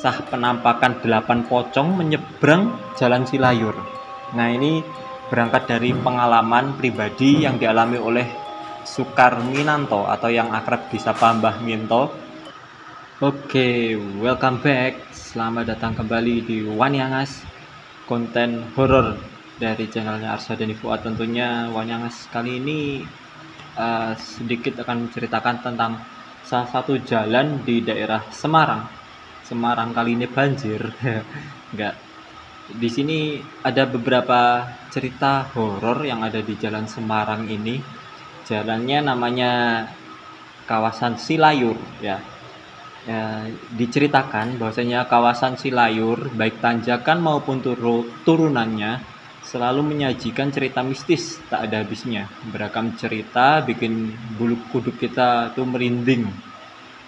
kisah penampakan 8 pocong menyeberang Jalan Silayur. Nah, ini berangkat dari pengalaman pribadi yang dialami oleh Sukarminanto atau yang akrab disapa Mbah Minto. Oke, welcome back. Selamat datang kembali di Wanyangas, konten horor dari channelnya Arsha Deni Fuad. Tentunya Wanyangas kali ini sedikit akan menceritakan tentang salah satu jalan di daerah Semarang. Semarang kali ini banjir. Enggak. Di sini ada beberapa cerita horor yang ada di Jalan Semarang ini. Jalannya namanya kawasan Silayur ya. Diceritakan bahwasanya kawasan Silayur baik tanjakan maupun turunannya selalu menyajikan cerita mistis tak ada habisnya. Beragam cerita bikin bulu kuduk kita tuh merinding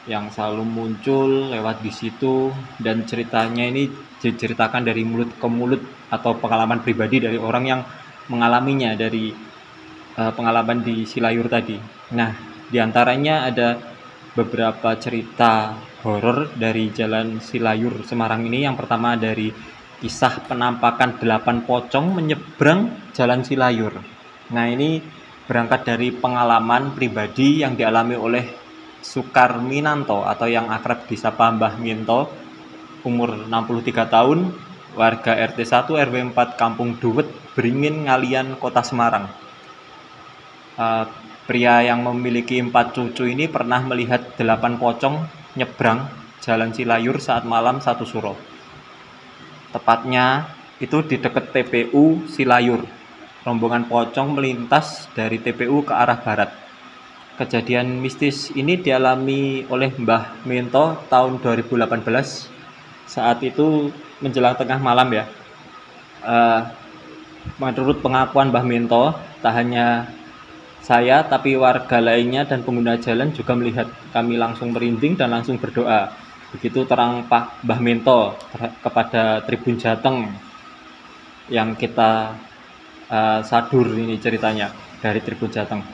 yang selalu muncul lewat di situ, dan ceritanya ini diceritakan dari mulut ke mulut atau pengalaman pribadi dari orang yang mengalaminya dari pengalaman di Silayur tadi. Nah, diantaranya ada beberapa cerita horor dari Jalan Silayur Semarang ini. Yang pertama dari kisah penampakan 8 pocong menyeberang Jalan Silayur. Nah, ini berangkat dari pengalaman pribadi yang dialami oleh Sukarminanto atau yang akrab disapa Mbah Minto, umur 63 tahun, warga RT 1 RW 4 Kampung Duwet, Beringin, Ngalian, Kota Semarang. Pria yang memiliki 4 cucu ini pernah melihat 8 pocong nyebrang Jalan Silayur saat malam 1 Suro. Tepatnya itu di dekat TPU Silayur. Rombongan pocong melintas dari TPU ke arah barat. Kejadian mistis ini dialami oleh Mbah Minto tahun 2018. Saat itu menjelang tengah malam ya. Menurut pengakuan Mbah Minto, tak hanya saya tapi warga lainnya dan pengguna jalan juga melihat. Kami langsung merinding dan langsung berdoa. Begitu terang Pak Mbah Minto kepada Tribun Jateng yang kita sadur ini ceritanya dari Tribun Jateng.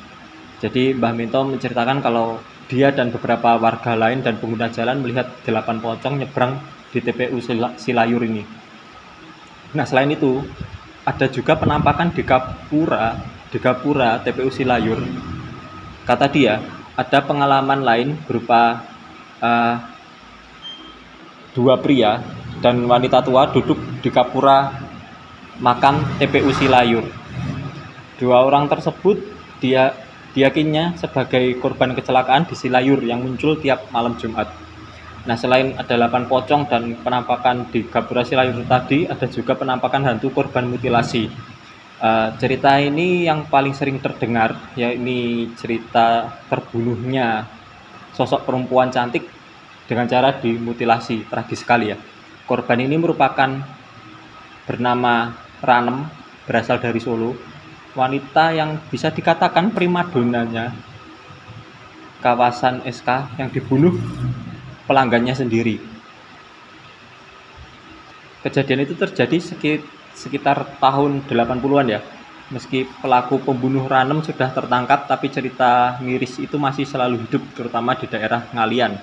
Jadi Mbah Minto menceritakan kalau dia dan beberapa warga lain dan pengguna jalan melihat 8 pocong nyebrang di TPU Silayur ini. Nah, selain itu ada juga penampakan di Gapura TPU Silayur. Kata dia, ada pengalaman lain berupa 2 pria dan wanita tua duduk di Gapura makam TPU Silayur. 2 orang tersebut diyakinnya sebagai korban kecelakaan di Silayur yang muncul tiap malam Jumat. Nah, selain ada 8 pocong dan penampakan di Gapura Silayur tadi, ada juga penampakan hantu korban mutilasi. Cerita ini yang paling sering terdengar, yakni cerita terbunuhnya sosok perempuan cantik dengan cara dimutilasi. Tragis sekali ya. Korban ini merupakan bernama Ranem, berasal dari Solo. Wanita yang bisa dikatakan primadonanya kawasan SK yang dibunuh pelanggannya sendiri. Kejadian itu terjadi sekitar tahun 80-an ya. Meski pelaku pembunuh Ranem sudah tertangkap, tapi cerita miris itu masih selalu hidup, terutama di daerah Ngalian.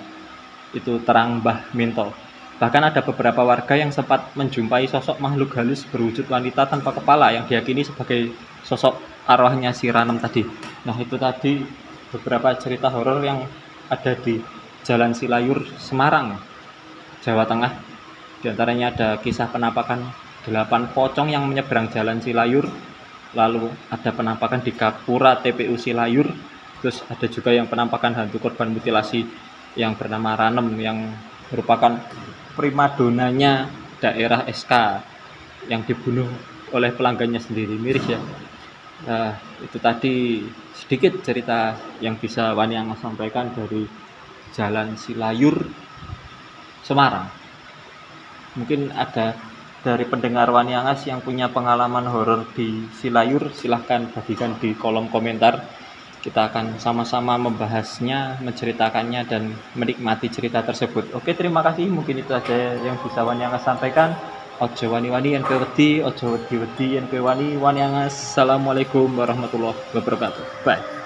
Itu terang Mbah Minto. Bahkan ada beberapa warga yang sempat menjumpai sosok makhluk halus berwujud wanita tanpa kepala yang diyakini sebagai sosok arwahnya si Ranem tadi. Nah, itu tadi beberapa cerita horor yang ada di Jalan Silayur Semarang, Jawa Tengah. Di antaranya ada kisah penampakan 8 pocong yang menyeberang Jalan Silayur, lalu ada penampakan di Gapura TPU Silayur, terus ada juga yang penampakan hantu korban mutilasi yang bernama Ranem yang merupakan primadonanya daerah SK yang dibunuh oleh pelanggannya sendiri. Miris ya. Itu tadi sedikit cerita yang bisa Wanyangas sampaikan dari Jalan Silayur Semarang. Mungkin ada dari pendengar Wanyangas yang punya pengalaman horor di Silayur, silahkan bagikan di kolom komentar. Kita akan sama-sama membahasnya, menceritakannya, dan menikmati cerita tersebut. Oke, terima kasih. Mungkin itu saja yang bisa Wanyangas sampaikan. Ojo wani-wani yen wedi, ojo wedi-wedi yen wani. Wanyangas. Assalamualaikum warahmatullahi wabarakatuh. Bye.